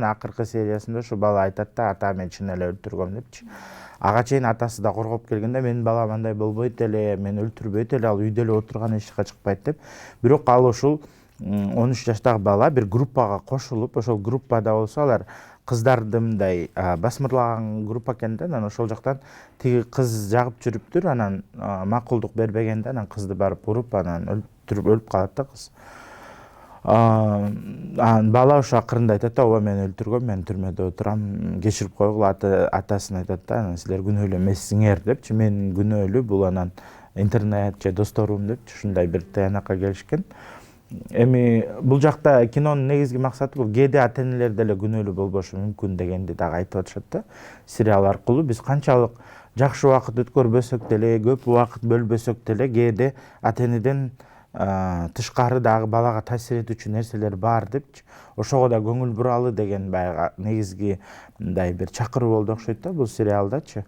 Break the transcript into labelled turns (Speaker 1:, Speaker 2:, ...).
Speaker 1: Акыркы сериясында ушу бала айтат да, ата мен чын эле өлтүргөм депчи. Ага чейин атасы да коргоп келгенде менин балам андай болбойт эле, мен өлтүрбөйт эле, ал үйдө эле отурган эшикке чыкпайт деп. Бирок ал ушул 13 жаштагы бала бир группага кошулуп, ошол группада болсо алар кыздарды мындай басмырлаган группа экен да, анан ошол жактан тиги кыз жагып жүрүптүр, анан макулдук бербегенде анан кызды барып уруп, анан өлүп калат да кыз. Анан бала ошо акырында айтат да, ооба мен өлтүргөм, мен түрмөдө отурам, кечирип койгула. Атасына айтат да, анан силер күнөөлүү эмессиңер депчи. Мен күнөөлүү, бул анан интернет же досторум депчи, ушундай бир тыянакка келишкен. Эми бул жакта кинонун негизги максаты бул кээде ата энелер деле күнөөлүү болбошу мүмкүн дегенди дагы айтып атышат да. Сериал аркылуу биз канчалык жакшы убакыт өткөрбөсөк деле, көп убакыт бөлбөсөк деле, кээде ата энеден тышкары дагы балага таасир этүүчү нерселер бар депчи. Ошого да көңүл буралы деген баягы негизги мындай бир чакыруу болду окшойт да бул сериалдачы.